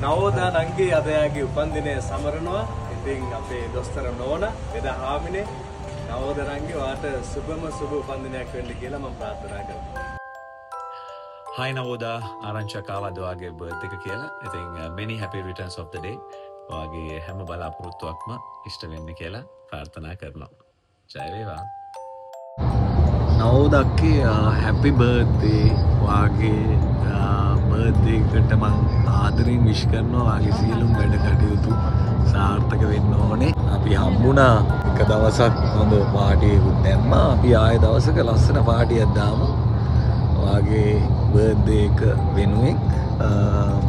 නවෝදා නංගී අද යාගේ උපන්දිනය සමරනවා. ඉතින් අපේ දොස්තර නෝනා එදා හාමිනේ නවෝදා නංගී වාට සුබම සුබ උපන්දිනයක් වෙන්න කියලා මම ප්‍රාර්ථනා කරනවා. Hi Navoda, ආරංචියක් ආවද ඔයාගේ බර්ත්ඩේ එක කියලා. ඉතින් many happy returns of the day. ඔයාගේ හැම බලාපොරොත්තුවක්ම ඉෂ්ට වෙන්න කියලා ප්‍රාර්ථනා කරනවා. ජය වේවා. නවෝදක්කේ happy birthday. ඔයාගේ බර්ත්ඩේ එකට මම ආදරෙන් විශ් කරනවා. ඔයාගේ සියලුම වැඩ කටයුතු සාර්ථක වෙන්න ඕනේ. අපි හම්බුණා එක දවසක් හොඳ පාටි එකක් දැම්මා. අපි ආයෙ දවසක ලස්සන පාටියක් දාමු. ඔයාගේ බර්ත්ඩේ එක වෙනුවෙන්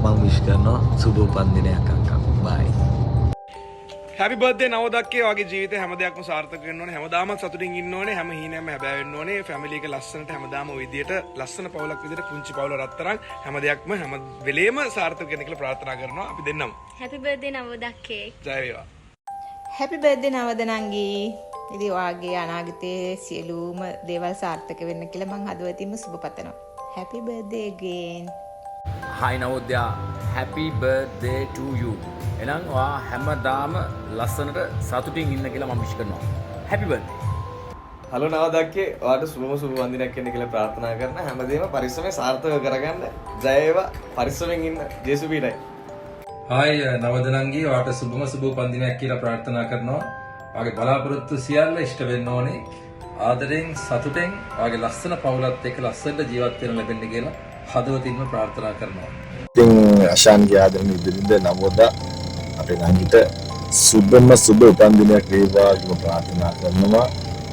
මම විශ් කරනවා සුබ උපන්දිනයක් අක්කා. බයි. හැපි බර්ත්ඩේ නවෝදක්කේ. ඔයාගේ ජීවිතේ හැම දෙයක්ම සාර්ථක වෙන්න ඕනේ. හැමදාම සතුටින් ඉන්න ඕනේ. හැම හීනයක්ම හැබෑ වෙන්න ඕනේ. ෆැමිලි එක ලස්සනට හැමදාම ওই විදියට ලස්සන පවුලක් විදියට පුංචි පවුල රත්තරන් හැම දෙයක්ම හැම වෙලේම සාර්ථක වෙන්න කියලා ප්‍රාර්ථනා කරනවා අපි දෙන්නම. හැපි බර්ත්ඩේ නවෝදක්කේ. ජය වේවා. හැපි බර්ත්ඩේ නවදනංගී. ඉතින් ඔයාගේ අනාගතයේ සියලුම දේවල් සාර්ථක වෙන්න කියලා මම හදවතින්ම සුබ පතනවා. Happy birthday again. Hi Navodaya, happy birthday to you. එහෙනම් ඔයා හැමදාම ලස්සනට සතුටින් ඉන්න කියලා මම විශ් කරනවා. happy birthday. හලෝ නවෝදක්කේ ඔයාට සුබම සුබ උපන්දිනයක් වෙන්න කියලා ප්‍රාර්ථනා කරන හැමදේම පරිස්සමෙන් සාර්ථක කරගන්න. ජය වේවා. පරිස්සමෙන් ඉන්න. ජේසු පීඩයි. හායි නවදනංගී ඔයාට සුබම සුබ උපන්දිනයක් කියලා ප්‍රාර්ථනා කරනවා. ඔයාගේ බලාපොරොත්තු සියල්ල ඉෂ්ට වෙන්න ඕනේ. ආදරෙන් සතුටෙන් ඔයාගේ ලස්සන පවුලත් එක්ක ලස්සනට ජීවත් වෙන්න ලැබෙන්න කියලා හදවතින්ම ප්‍රාර්ථනා කරනවා. ඉතින් අශාන්ගේ ආදරණීය බිරිඳ නවෝදා අපේ නංගිට සුබම සුබ උපන්දිනයක් වේවා කියලා ප්‍රාර්ථනා කරනවා.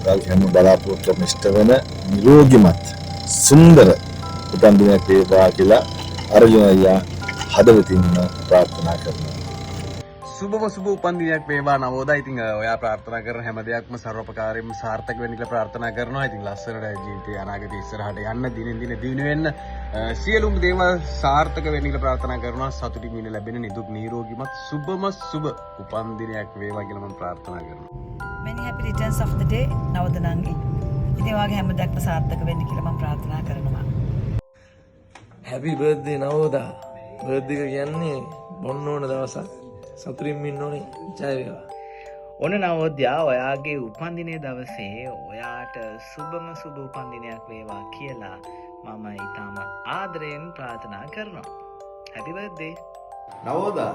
ඔයාගේ හැම බලාපොරොත්තුවක්ම ඉෂ්ට වෙන නිරෝගිමත් සුන්දර උපන්දිනයක් වේවා කියලා අර්ජුන අයියා හදවතින්ම ප්‍රාර්ථනා කරනවා. සුබම සුබ උපන්දිනයක් වේවා නවෝදා. ඉතින් ඔයා ප්‍රාර්ථනා කරන හැම දෙයක්ම ਸਰවපකාරයෙන්ම සාර්ථක වෙන්න කියලා ප්‍රාර්ථනා කරනවා. ඉතින් ලස්සනට ජීවිතේ අනාගතේ ඉස්සරහට යන්න දිනෙන් දින දිනු වෙන්න සියලුම දේවල් සාර්ථක වෙන්න කියලා ප්‍රාර්ථනා කරනවා. සතුටින් ඉන්න ලැබෙන නිදුක් නිරෝගීමත් සුබම සුබ උපන්දිනයක් වේවා කියලා මම ප්‍රාර්ථනා කරනවා. many happy returns of the day නවදනංගි. ඉතින් ඔයාගේ හැම දෙයක්ම සාර්ථක වෙන්න කියලා මම ප්‍රාර්ථනා කරනවා. happy birthday නවෝදා. බර්ත්ඩේ එක කියන්නේ බොන්න ඕන දවසක්. සතුටින් ඉන්න ඕනේ. ජය වේවා. ඔන්න නවෝදයා ඔයාගේ උපන්දිනයේ දවසේ ඔයාට සුබම සුබ උපන්දිනයක් වේවා කියලා මම ඊටම ආදරයෙන් ප්‍රාර්ථනා කරනවා. හැපි බර්ත්ඩේ. නවෝදා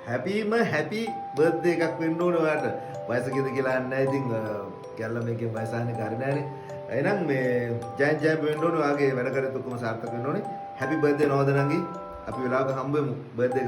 හැපිම හැපි බර්ත්ඩේ එකක් වෙන්න ඕනේ ඔයාට. වයස කීයද කියලා නැහැ. ඉතින් ගැල්ල මේකේ වයස අහන්නේ කරි නැහනේ. එහෙනම් මේ ජයන් ජයන් වෙන්න ඕනේ. ඔයාගේ වැඩ කටයුතු ඔක්කොම සාර්ථක වෙන්න ඕනේ. හැපි බර්ත්ඩේ නවෝදා නංගි. අපි වෙලාවක හම්බ වෙමු බර්ත්ඩේ